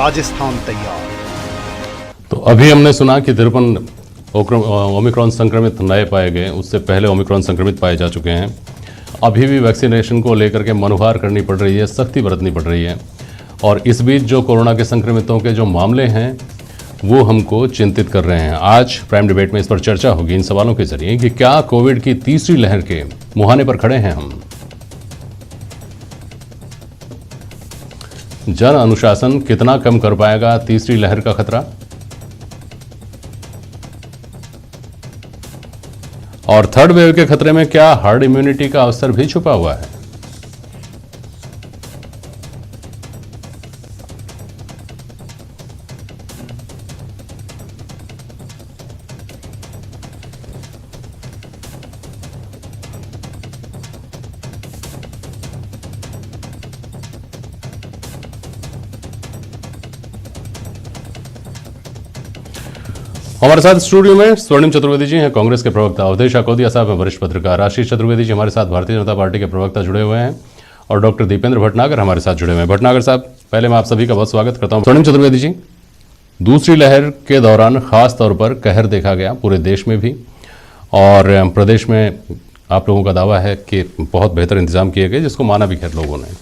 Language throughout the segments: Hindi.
राजस्थान तैयार। तो अभी हमने सुना कि 53 ओमिक्रॉन संक्रमित नए पाए गए, उससे पहले ओमिक्रॉन संक्रमित पाए जा चुके हैं। अभी भी वैक्सीनेशन को लेकर के मनुहार करनी पड़ रही है, सख्ती बरतनी पड़ रही है। और इस बीच जो कोरोना के संक्रमितों के जो मामले हैं वो हमको चिंतित कर रहे हैं। आज प्राइम डिबेट में इस पर चर्चा होगी इन सवालों के जरिए कि क्या कोविड की तीसरी लहर के मुहाने पर खड़े हैं हम। जन अनुशासन कितना कम कर पाएगा तीसरी लहर का खतरा, और थर्ड वेव के खतरे में क्या हर्ड इम्यूनिटी का अवसर भी छुपा हुआ है। हमारे साथ स्टूडियो में स्वर्णिम चतुर्वेदी जी हैं, कांग्रेस के प्रवक्ता। अवधेश अकोदिया साहब हैं, वरिष्ठ पत्रकार। आशीष चतुर्वेदी जी हमारे साथ भारतीय जनता पार्टी के प्रवक्ता जुड़े हुए हैं, और डॉक्टर दीपेंद्र भटनागर हमारे साथ जुड़े हुए हैं। भटनागर साहब, पहले मैं आप सभी का बहुत स्वागत करता हूं। स्वर्णिम चतुर्वेदी जी, दूसरी लहर के दौरान खास तौर पर कहर देखा गया पूरे देश में भी, और प्रदेश में आप लोगों का दावा है कि बहुत बेहतर इंतजाम किए गए, जिसको माना भी खैर लोगों ने।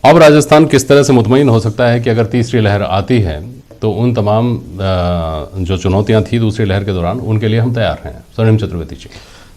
अब राजस्थान किस तरह से मुतमईन हो सकता है कि अगर तीसरी लहर आती है तो उन तमाम जो चुनौतियां थी दूसरी लहर के दौरान, उनके लिए हम तैयार हैं। स्वर्णिम चतुर्वेदी जी,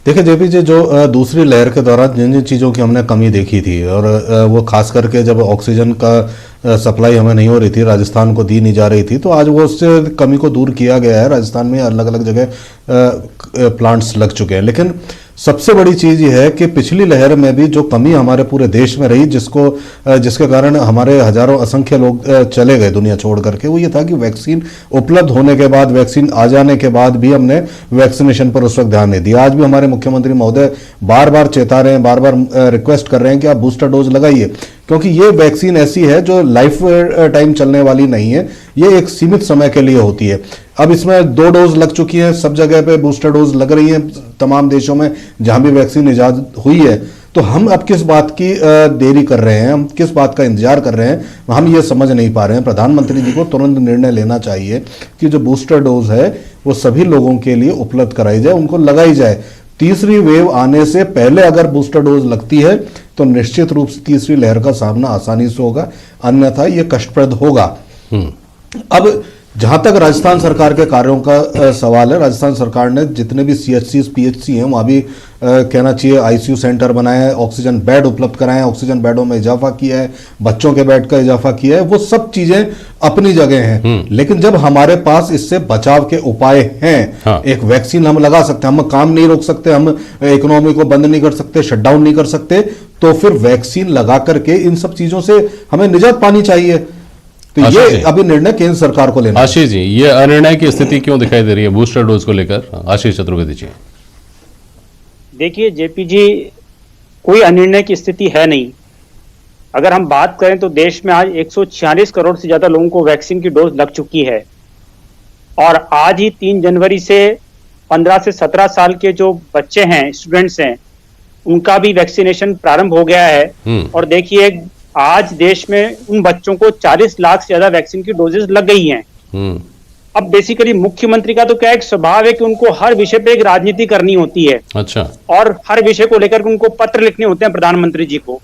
देखिए जेपी जी, जो दूसरी लहर के दौरान जिन जिन चीज़ों की हमने कमी देखी थी, और वो खास करके जब ऑक्सीजन का सप्लाई हमें नहीं हो रही थी, राजस्थान को दी नहीं जा रही थी, तो आज वो उससे कमी को दूर किया गया है। राजस्थान में अलग अलग जगह प्लांट्स लग चुके हैं। लेकिन सबसे बड़ी चीज़ ये है कि पिछली लहर में भी जो कमी हमारे पूरे देश में रही, जिसके कारण हमारे हजारों असंख्य लोग चले गए दुनिया छोड़ करके, वो ये था कि वैक्सीन उपलब्ध होने के बाद, वैक्सीन आ जाने के बाद भी हमने वैक्सीनेशन पर उस वक्त ध्यान नहीं दिया। आज भी हमारे मुख्यमंत्री महोदय बार बार चेता रहे हैं, बार बार रिक्वेस्ट कर रहे हैं कि आप बूस्टर डोज लगाइए, क्योंकि ये वैक्सीन ऐसी है जो लाइफ टाइम चलने वाली नहीं है, ये एक सीमित समय के लिए होती है। अब इसमें 2 डोज लग चुकी हैं, सब जगह पे बूस्टर डोज लग रही हैं तमाम देशों में जहां भी वैक्सीन इजाद हुई है। तो हम अब किस बात की देरी कर रहे हैं, हम किस बात का इंतजार कर रहे हैं, हम ये समझ नहीं पा रहे हैं। प्रधानमंत्री जी को तुरंत निर्णय लेना चाहिए कि जो बूस्टर डोज है वो सभी लोगों के लिए उपलब्ध कराई जाए, उनको लगाई जाए। तीसरी वेव आने से पहले अगर बूस्टर डोज लगती है तो निश्चित रूप से तीसरी लहर का सामना आसानी से होगा, अन्यथा ये कष्टप्रद होगा। अब जहां तक राजस्थान सरकार के कार्यों का सवाल है, राजस्थान सरकार ने जितने भी CHC PHC हैं वहां भी कहना चाहिए ICU सेंटर बनाए हैं, ऑक्सीजन बेड उपलब्ध कराए हैं, ऑक्सीजन बेडों में इजाफा किया है, बच्चों के बेड का इजाफा किया है, वो सब चीजें अपनी जगह हैं। लेकिन जब हमारे पास इससे बचाव के उपाय हैं, हाँ। एक वैक्सीन हम लगा सकते हैं, हम काम नहीं रोक सकते, हम इकोनॉमी को बंद नहीं कर सकते, शटडाउन नहीं कर सकते, तो फिर वैक्सीन लगा करके इन सब चीजों से हमें निजात पानी चाहिए। तो ये अभी निर्णय केंद्र सरकार को लेना। आशीष जी, ये अनिर्णय की स्थिति क्यों दिखाई दे रही है बूस्टर डोज को लेकर? आशीष चतुर्वेदी जी, देखिए जेपी जी, कोई अनिर्णय की स्थिति है नहीं। अगर हम बात करें तो देश में आज 146 करोड़ से ज्यादा लोगों को वैक्सीन की डोज लग चुकी है, और आज ही 3 जनवरी से 15 से 17 साल के जो बच्चे हैं, स्टूडेंट्स हैं, उनका भी वैक्सीनेशन प्रारंभ हो गया है। और देखिए आज देश में उन बच्चों को 40 लाख से ज्यादा वैक्सीन की डोजेस लग गई हैं। अब बेसिकली मुख्यमंत्री का तो क्या एक स्वभाव है कि उनको हर विषय पे एक राजनीति करनी होती है। अच्छा। और हर विषय को लेकर उनको पत्र लिखने होते हैं प्रधानमंत्री जी को।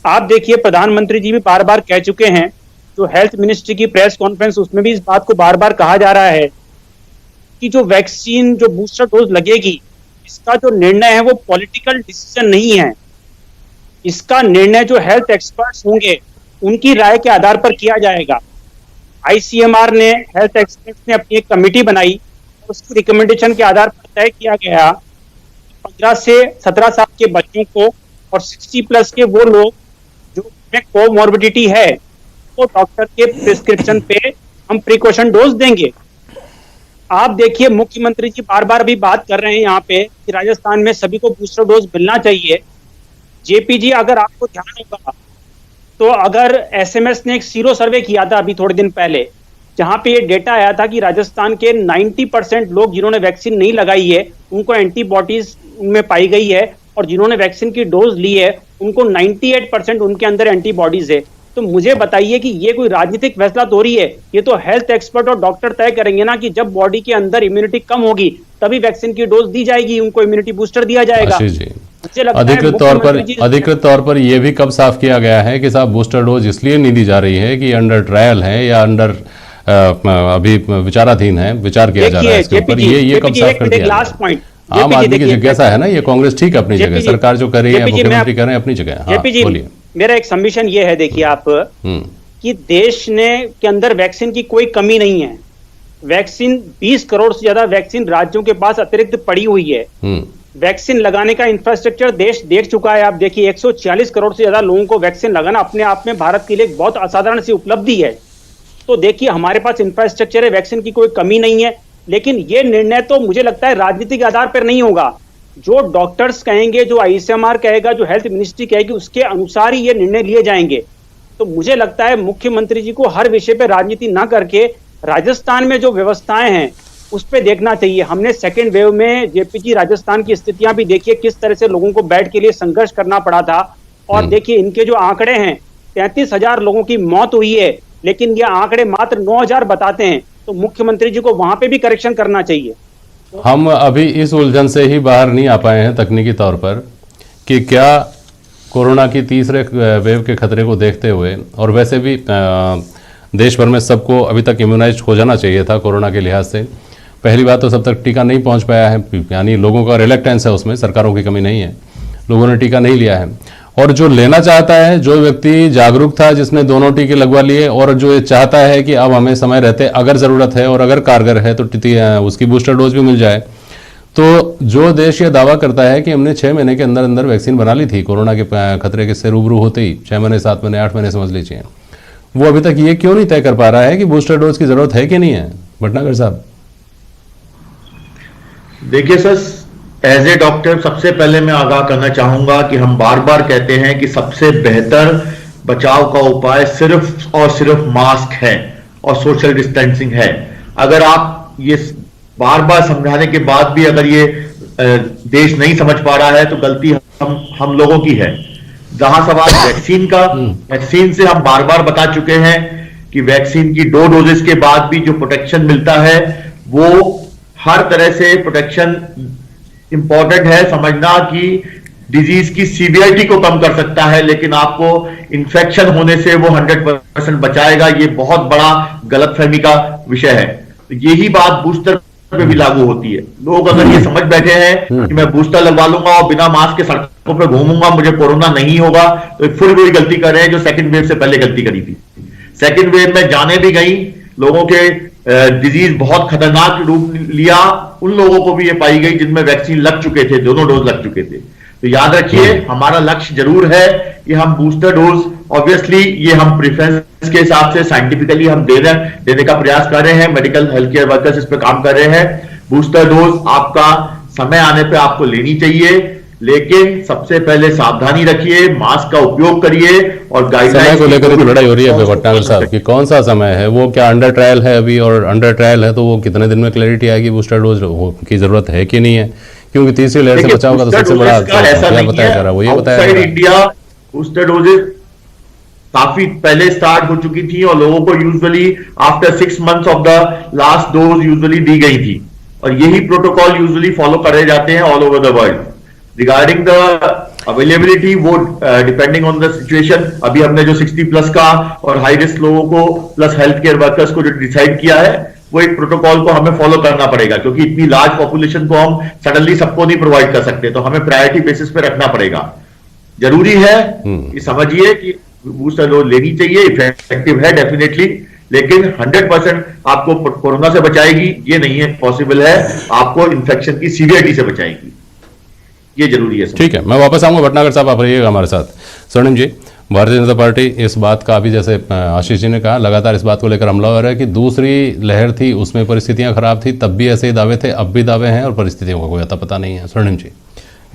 आप देखिए प्रधानमंत्री जी भी बार बार कह चुके हैं, जो हेल्थ मिनिस्ट्री की प्रेस कॉन्फ्रेंस उसमें भी इस बात को बार बार कहा जा रहा है कि जो वैक्सीन, जो बूस्टर डोज लगेगी, इसका जो निर्णय है वो पॉलिटिकल डिसीजन नहीं है। इसका निर्णय जो हेल्थ एक्सपर्ट्स होंगे उनकी राय के आधार पर किया जाएगा। ICMR ने, हेल्थ एक्सपर्ट्स ने अपनी एक कमेटी बनाई, उसकी रिकमेंडेशन के आधार पर तय किया गया 15 से 17 साल के बच्चों को और 60+ के वो लोग जो में कोमॉर्बिडिटी है, वो डॉक्टर के प्रिस्क्रिप्शन पे हम प्रिकॉशन डोज देंगे। आप देखिए मुख्यमंत्री जी बार बार भी बात कर रहे हैं यहाँ पे कि राजस्थान में सभी को बूस्टर डोज मिलना चाहिए। जेपी जी, अगर आपको ध्यान होगा तो अगर SMS ने एक सीरो सर्वे किया था अभी थोड़े दिन पहले, जहां पे ये डेटा आया था कि राजस्थान के 90% लोग जिन्होंने वैक्सीन नहीं लगाई है उनको एंटीबॉडीज उनमें पाई गई है, और जिन्होंने वैक्सीन की डोज ली है उनको 98% उनके अंदर एंटीबॉडीज है। तो मुझे बताइए कि ये कोई राजनीतिक फैसला तो रही है? ये तो हेल्थ एक्सपर्ट और डॉक्टर तय करेंगे ना कि जब बॉडी के अंदर इम्यूनिटी कम होगी तभी वैक्सीन की डोज दी जाएगी, उनको इम्यूनिटी बूस्टर दिया जाएगा। आशीष जी, मुझे लगता है अधिकृत तौर पर यह भी कब साफ किया गया है कि साहब बूस्टर डोज इसलिए नहीं दी जा रही है कि अंडर ट्रायल है या अंडर अभी विचाराधीन है, विचार किया जा रहा है इसके ऊपर, ये कब साफ कर दिया? लास्ट पॉइंट, आम आदमी की जिज्ञासा है ना, ये कांग्रेस ठीक है अपनी जगह, सरकार जो कर रही है, मुख्यमंत्री कर रहे हैं अपनी जगह। जेपी जी, मेरा एक सबमिशन ये है, देखिए आप कि देश ने के अंदर वैक्सीन की कोई कमी नहीं है। वैक्सीन 20 करोड़ से ज्यादा वैक्सीन राज्यों के पास अतिरिक्त पड़ी हुई है। वैक्सीन लगाने का इंफ्रास्ट्रक्चर देश देख चुका है। आप देखिए 140 करोड़ से ज्यादा लोगों को वैक्सीन लगाना अपने आप में भारत के लिए एक बहुत असाधारण सी उपलब्धि है। तो देखिए हमारे पास इंफ्रास्ट्रक्चर है, वैक्सीन की कोई कमी नहीं है। लेकिन ये निर्णय तो मुझे लगता है राजनीतिक आधार पर नहीं होगा। जो डॉक्टर्स कहेंगे, जो आईसीएमआर कहेगा, जो हेल्थ मिनिस्ट्री कहेगी, उसके अनुसार ही ये निर्णय लिए जाएंगे। तो मुझे लगता है मुख्यमंत्री जी को हर विषय पे राजनीति ना करके राजस्थान में जो व्यवस्थाएं हैं उस पे देखना चाहिए। हमने सेकेंड वेव में जेपी जी राजस्थान की स्थितियां भी देखिए, किस तरह से लोगों को बेड के लिए संघर्ष करना पड़ा था। और देखिए इनके जो आंकड़े हैं, 33,000 लोगों की मौत हुई है, लेकिन ये आंकड़े मात्र 9,000 बताते हैं। तो मुख्यमंत्री जी को वहां पे भी करेक्शन करना चाहिए। हम अभी इस उलझन से ही बाहर नहीं आ पाए हैं तकनीकी तौर पर कि क्या कोरोना की तीसरे वेव के खतरे को देखते हुए, और वैसे भी देश भर में सबको अभी तक इम्यूनाइज हो जाना चाहिए था कोरोना के लिहाज से। पहली बात तो सब तक टीका नहीं पहुंच पाया है, यानी लोगों का रिलेक्टेंस है उसमें, सरकारों की कमी नहीं है, लोगों ने टीका नहीं लिया है। और जो लेना चाहता है, जो व्यक्ति जागरूक था जिसने दोनों टीके लगवा लिए, और जो ये चाहता है कि अब हमें समय रहते अगर ज़रूरत है और अगर कारगर है तो उसकी बूस्टर डोज भी मिल जाए। तो जो देश ये दावा करता है कि हमने 6 महीने के अंदर अंदर वैक्सीन बना ली थी कोरोना के खतरे के से रूबरू होते ही, 6 महीने, 7 महीने, 8 महीने समझ लीजिए, वो अभी तक ये क्यों नहीं तय कर पा रहा है कि बूस्टर डोज की जरूरत है कि नहीं है? भटनागर साहब देखिए सर, एज ए डॉक्टर सबसे पहले मैं आगाह करना चाहूंगा कि हम बार बार कहते हैं कि सबसे बेहतर बचाव का उपाय सिर्फ और सिर्फ मास्क है और सोशल डिस्टेंसिंग है। अगर आप ये बार बार समझाने के बाद भी अगर ये देश नहीं समझ पा रहा है तो गलती हम लोगों की है। जहां सवाल वैक्सीन का, वैक्सीन से हम बार बार बता चुके हैं कि वैक्सीन की 2 डोजेस के बाद भी जो प्रोटेक्शन मिलता है वो हर तरह से प्रोटेक्शन इंपॉर्टेंट है। समझना कि डिजीज की सीवियरिटी को कम कर सकता है, लेकिन आपको इन्फेक्शन होने से वो 100% बचाएगा, ये बहुत बड़ा गलतफहमी का विषय है। तो यही बात बूस्टर पे भी लागू होती है। लोग अगर ये समझ बैठे हैं कि मैं बूस्टर लगवा लूंगा और बिना मास्क के सड़कों पर घूमूंगा, मुझे कोरोना नहीं होगा, तो फिर वही गलती कर रहे हैं जो सेकंड वेव से पहले गलती करी थी। सेकंड वेव में जाने भी गई, लोगों के डिजीज बहुत खतरनाक रूप लिया, उन लोगों को भी ये पाई गई जिनमें वैक्सीन लग चुके थे, दोनों डोज लग चुके थे। तो याद रखिए हमारा लक्ष्य जरूर है कि हम बूस्टर डोज, ऑब्वियसली ये हम प्रेफरेंस के हिसाब से साइंटिफिकली हम देने का प्रयास कर रहे हैं। मेडिकल हेल्थ केयर वर्कर्स इस पे काम कर रहे हैं। बूस्टर डोज आपका समय आने पे आपको लेनी चाहिए, लेकिन सबसे पहले सावधानी रखिए, मास्क का उपयोग करिए और गाइडलाइंस समय को लेकर तो लड़ाई हो रही है भटनागर साहब कि कौन सा समय है, वो क्या अंडर ट्रायल है अभी, और अंडर ट्रायल है तो वो कितने दिन में क्लैरिटी आएगी बूस्टर डोज की जरूरत है कि नहीं है, क्योंकि तीसरी लहर से बचाव का तो सबसे बड़ा बताया जा रहा है वो ये बताया इंडिया बूस्टर डोजेज काफी पहले स्टार्ट हो चुकी थी और लोगों को usually after 6 months of the last dose usually दी गई थी, और यही प्रोटोकॉल यूजुअली फॉलो करे जाते हैं all over the world. Regarding the availability वो डिपेंडिंग ऑन द सिचुएशन, अभी हमने जो 60+ का और हाई रिस्क लोगों को प्लस हेल्थ केयर वर्कर्स को जो डिसाइड किया है वो एक प्रोटोकॉल को हमें फॉलो करना पड़ेगा, क्योंकि इतनी लार्ज पॉपुलेशन को हम सडनली सबको नहीं प्रोवाइड कर सकते, तो हमें प्रायोरिटी बेसिस पे रखना पड़ेगा। जरूरी है कि समझिए कि बूस्टर डोज लेनी चाहिए, इफेक्टिव है डेफिनेटली, लेकिन 100% आपको कोरोना से बचाएगी ये नहीं है पॉसिबल है, आपको इन्फेक्शन की सीवियरिटी से बचाएगी, ये जरूरी है। ठीक है, मैं वापस आऊंगा भटनागर साहब, आप रहिएगा हमारे साथ। स्वर्णिम जी, भारतीय जनता पार्टी इस बात का भी, जैसे आशीष जी ने कहा, लगातार इस बात को लेकर हमला हो रहा है कि दूसरी लहर थी उसमें परिस्थितियां खराब थी, तब भी ऐसे ही दावे थे, अब भी दावे हैं और परिस्थितियों का कोई अता पता नहीं है। स्वर्णिम जी।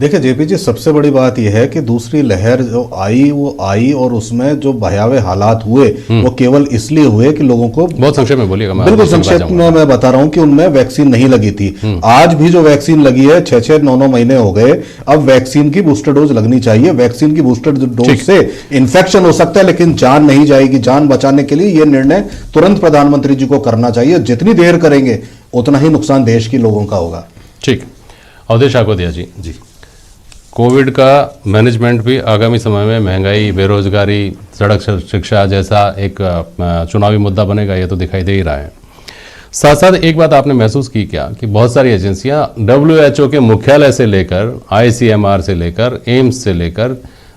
देखिए जेपी जी, सबसे बड़ी बात यह है कि दूसरी लहर जो आई वो आई और उसमें जो भयावह हालात हुए वो केवल इसलिए हुए कि लोगों को, बहुत संक्षेप में बोलिएगा। बिल्कुल संक्षेप में मैं बता रहा हूं कि उनमें वैक्सीन नहीं लगी थी। आज भी जो वैक्सीन लगी है 6-9 महीने हो गए, अब वैक्सीन की बूस्टर डोज लगनी चाहिए। वैक्सीन की बूस्टर डोज से इन्फेक्शन हो सकता है लेकिन जान नहीं जाएगी। जान बचाने के लिए यह निर्णय तुरंत प्रधानमंत्री जी को करना चाहिए। जितनी देर करेंगे उतना ही नुकसान देश के लोगों का होगा। ठीक, अवधेश आकोदिया जी, कोविड का मैनेजमेंट भी आगामी समय में महंगाई, बेरोजगारी, सड़क शिक्षा जैसा एक चुनावी मुद्दा बनेगा, ये तो दिखाई दे ही रहा है। साथ साथ एक बात आपने महसूस की क्या कि बहुत सारी एजेंसियां WHO के मुख्यालय से लेकर ICMR से लेकर एम्स से लेकर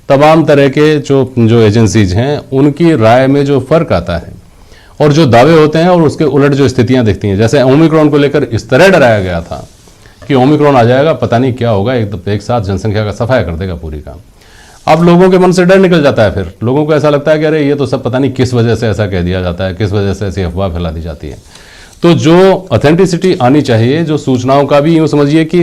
तमाम तरह के जो एजेंसीज हैं उनकी राय में जो फर्क आता है और जो दावे होते हैं और उसके उलट जो स्थितियां दिखती हैं, जैसे ओमिक्रॉन को लेकर इस तरह डराया गया था कि ओमिक्रॉन आ जाएगा, पता नहीं क्या होगा, एक साथ जनसंख्या का सफाया कर देगा पूरी का। अब लोगों के मन से डर निकल जाता है। फिर लोगों को ऐसा लगता है कि अरे ये तो सब पता नहीं किस वजह से ऐसा कह दिया जाता है, किस वजह से ऐसी अफवाह फैला दी जाती है। तो जो ऑथेंटिसिटी आनी चाहिए, जो सूचनाओं का भी यूँ समझिए कि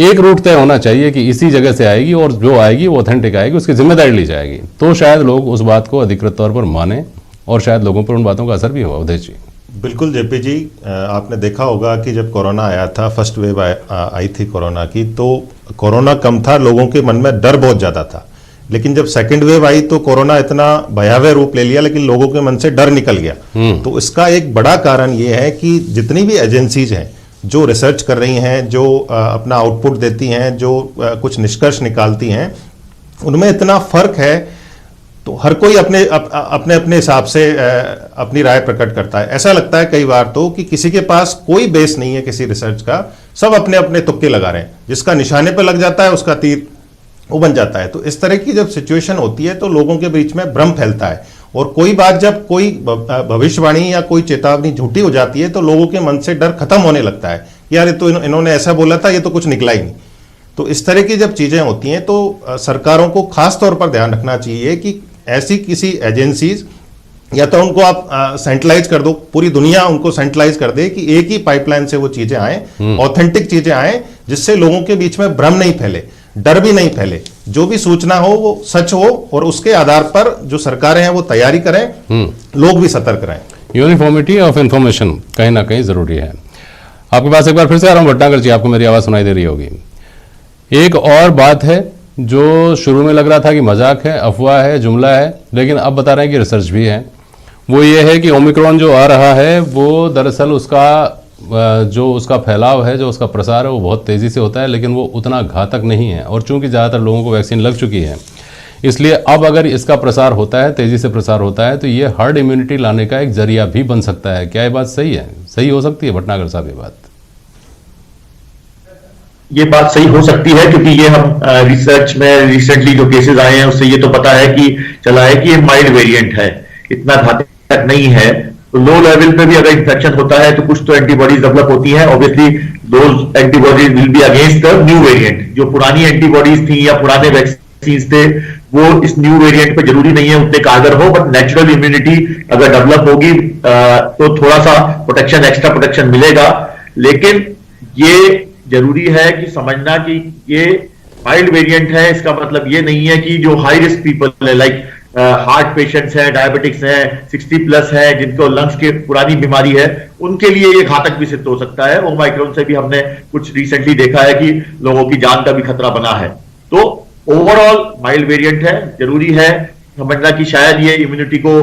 एक रूट तय होना चाहिए कि इसी जगह से आएगी और जो आएगी वो ऑथेंटिक आएगी, उसकी जिम्मेदारी ली जाएगी, तो शायद लोग उस बात को अधिकृत तौर पर माने और शायद लोगों पर उन बातों का असर भी हो। अवधेश जी। बिल्कुल जेपी जी, आपने देखा होगा कि जब कोरोना आया था, फर्स्ट वेव आई थी कोरोना की, तो कोरोना कम था, लोगों के मन में डर बहुत ज़्यादा था। लेकिन जब सेकंड वेव आई तो कोरोना इतना भयावह रूप ले लिया, लेकिन लोगों के मन से डर निकल गया। तो इसका एक बड़ा कारण ये है कि जितनी भी एजेंसीज हैं जो रिसर्च कर रही हैं, जो अपना आउटपुट देती हैं, जो कुछ निष्कर्ष निकालती हैं, उनमें इतना फर्क है। तो हर कोई अपने हिसाब से अपनी राय प्रकट करता है। ऐसा लगता है कई बार तो कि किसी के पास कोई बेस नहीं है किसी रिसर्च का, सब अपने अपने तुक्के लगा रहे हैं, जिसका निशाने पर लग जाता है उसका तीर वो बन जाता है। तो इस तरह की जब सिचुएशन होती है तो लोगों के बीच में भ्रम फैलता है और कोई बात, जब कोई भविष्यवाणी या कोई चेतावनी झूठी हो जाती है तो लोगों के मन से डर खत्म होने लगता है, यार ये तो इन्होंने ऐसा बोला था, ये तो कुछ निकला ही नहीं। तो इस तरह की जब चीजें होती हैं तो सरकारों को खास तौर पर ध्यान रखना चाहिए कि ऐसी किसी एजेंसीज या तो उनको आप सेंट्रलाइज कर दो, पूरी दुनिया उनको सेंट्रलाइज कर दे कि एक ही पाइपलाइन से वो चीजें आए, ऑथेंटिक चीजें आए, जिससे लोगों के बीच में भ्रम नहीं फैले, डर भी नहीं फैले। जो भी सूचना हो वो सच हो और उसके आधार पर जो सरकारें हैं वो तैयारी करें, लोग भी सतर्क रहें। यूनिफॉर्मिटी ऑफ इंफॉर्मेशन कहीं ना कहीं जरूरी है। आपके पास एक बार फिर से आ रहा हूं भटनागर जी, आपको मेरी आवाज सुनाई दे रही होगी। एक और बात है जो शुरू में लग रहा था कि मजाक है, अफवाह है, जुमला है, लेकिन अब बता रहे हैं कि रिसर्च भी है। वो ये है कि ओमिक्रॉन जो आ रहा है वो दरअसल उसका फैलाव है, जो उसका प्रसार है वो बहुत तेज़ी से होता है, लेकिन वो उतना घातक नहीं है। और चूंकि ज़्यादातर लोगों को वैक्सीन लग चुकी है, इसलिए अब अगर इसका प्रसार होता है, तेज़ी से प्रसार होता है, तो ये हर्ड इम्यूनिटी लाने का एक जरिया भी बन सकता है। क्या ये बात सही है? सही हो सकती है भटनागर साहब ये बात सही हो सकती है, क्योंकि ये हम रिसर्च में रिसेंटली जो केसेस आए हैं उससे ये तो पता है कि चला है कि ये माइल्ड वेरिएंट है, इतना घातक नहीं है। तो लो लेवल पे भी अगर इन्फेक्शन होता है तो कुछ तो एंटीबॉडीज डेवलप होती हैं। Obviously those antibodies will be against the new variant. जो पुरानी एंटीबॉडीज थी या पुराने वैक्सीन थे वो इस न्यू वेरिएंट पे जरूरी नहीं है उतने कारगर हो, बट नेचुरल इम्यूनिटी अगर डेवलप होगी तो थोड़ा सा प्रोटेक्शन, एक्स्ट्रा प्रोटेक्शन मिलेगा। लेकिन ये जरूरी है कि समझना कि ये माइल्ड वेरिएंट है, इसका मतलब ये नहीं है कि जो हाई रिस्क पीपल है, लाइक हार्ट पेशेंट्स हैं, डायबिटिक्स हैं, 60+ है, जिनको लंग्स की पुरानी बीमारी है, उनके लिए ये घातक भी सिद्ध हो सकता है। ओमाइक्रॉन से भी हमने कुछ रिसेंटली देखा है कि लोगों की जान का भी खतरा बना है। तो ओवरऑल माइल्ड वेरिएंट है, जरूरी है समझना कि शायद ये इम्यूनिटी को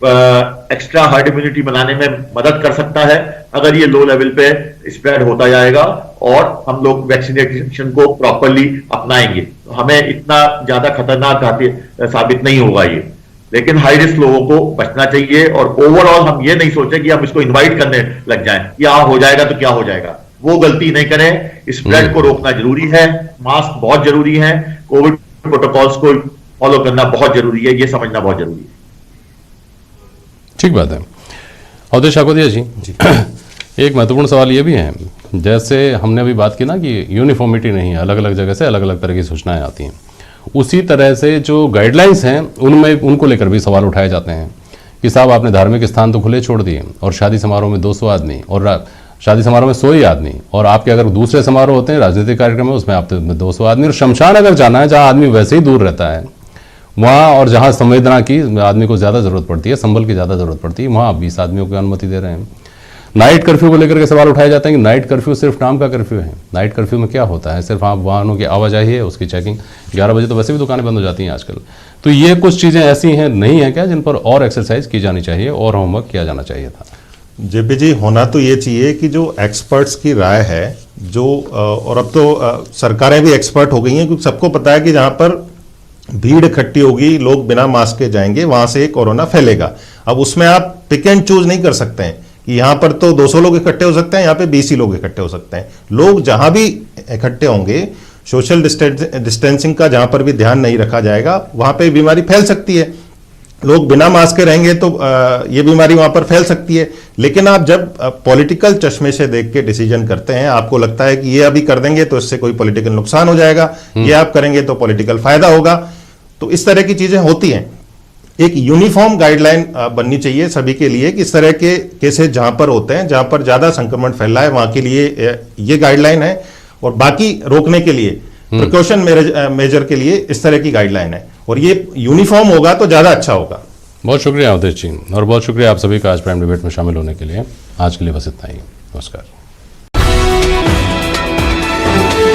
एक्स्ट्रा हार्ड इम्यूनिटी बनाने में मदद कर सकता है अगर ये लो लेवल पे स्प्रेड होता जाएगा और हम लोग वैक्सीनेशन को प्रॉपरली अपनाएंगे, तो हमें इतना ज्यादा खतरनाक साबित नहीं होगा ये। लेकिन हाई रिस्क लोगों को बचना चाहिए और ओवरऑल हम ये नहीं सोचें कि हम इसको इन्वाइट करने लग जाएं, या हो जाएगा तो क्या हो जाएगा, वो गलती नहीं करें। स्प्रेड को रोकना जरूरी है, मास्क बहुत जरूरी है, कोविड प्रोटोकॉल्स को फॉलो करना बहुत जरूरी है, ये समझना बहुत जरूरी है। ठीक बात है। अवधेश आकोदिया जी, एक महत्वपूर्ण सवाल ये भी है, जैसे हमने अभी बात की ना कि यूनिफॉर्मिटी नहीं है, अलग अलग जगह से अलग अलग तरह की सूचनाएं आती हैं, उसी तरह से जो गाइडलाइंस हैं उनमें उनको लेकर भी सवाल उठाए जाते हैं कि साहब आपने धार्मिक स्थान तो खुले छोड़ दिए और शादी समारोह में 200 आदमी और शादी समारोह में 100 ही आदमी, और आपके अगर दूसरे समारोह होते हैं राजनीतिक कार्यक्रम में, उसमें आप 200 आदमी। और शमशान अगर जाना है जहां आदमी वैसे ही दूर रहता है वहां, और जहां संवेदना की आदमी को ज्यादा जरूरत पड़ती है, संभल की ज्यादा जरूरत पड़ती है, वहां आप 20 आदमियों की अनुमति दे रहे हैं। नाइट कर्फ्यू को लेकर के सवाल उठाए जाते हैं कि नाइट कर्फ्यू सिर्फ नाम का कर्फ्यू है। नाइट कर्फ्यू में क्या होता है? सिर्फ आप वाहनों की आवाजाही है, उसकी चेकिंग। 11 बजे तो वैसे भी दुकानें बंद हो जाती हैं आजकल। तो ये कुछ चीजें ऐसी हैं नहीं है क्या जिन पर और एक्सरसाइज की जानी चाहिए और होमवर्क किया जाना चाहिए था? जेपी जी, होना तो ये चाहिए कि जो एक्सपर्ट्स की राय है, जो और अब तो सरकारें भी एक्सपर्ट हो गई हैं, क्योंकि सबको पता है कि जहां पर भीड़ इकट्ठी होगी, लोग बिना मास्क के जाएंगे, वहां से कोरोना फैलेगा। अब उसमें आप पिक एंड चूज नहीं कर सकते हैं कि यहां पर तो 200 लोग इकट्ठे हो सकते हैं, यहां पे 20 ही लोग इकट्ठे हो सकते हैं। लोग जहां भी इकट्ठे होंगे, सोशल डिस्टेंसिंग का जहां पर भी ध्यान नहीं रखा जाएगा, वहां पे बीमारी फैल सकती है। लोग बिना मास्क के रहेंगे तो ये बीमारी वहां पर फैल सकती है। लेकिन आप जब पॉलिटिकल चश्मे से देख के डिसीजन करते हैं, आपको लगता है कि ये अभी कर देंगे तो इससे कोई पॉलिटिकल नुकसान हो जाएगा, ये आप करेंगे तो पॉलिटिकल फायदा होगा, तो इस तरह की चीजें होती हैं। एक यूनिफॉर्म गाइडलाइन बननी चाहिए सभी के लिए कि इस तरह के केसेस जहां पर होते हैं, जहां पर ज्यादा संक्रमण फैला है, वहां के लिए ये गाइडलाइन है, और बाकी रोकने के लिए प्रिकॉशन मेजर के लिए इस तरह की गाइडलाइन है, और ये यूनिफॉर्म होगा तो ज्यादा अच्छा होगा। बहुत शुक्रिया अवधेश जी, और बहुत शुक्रिया आप सभी का आज प्राइम डिबेट में शामिल होने के लिए। आज के लिए बस इतना ही। नमस्कार।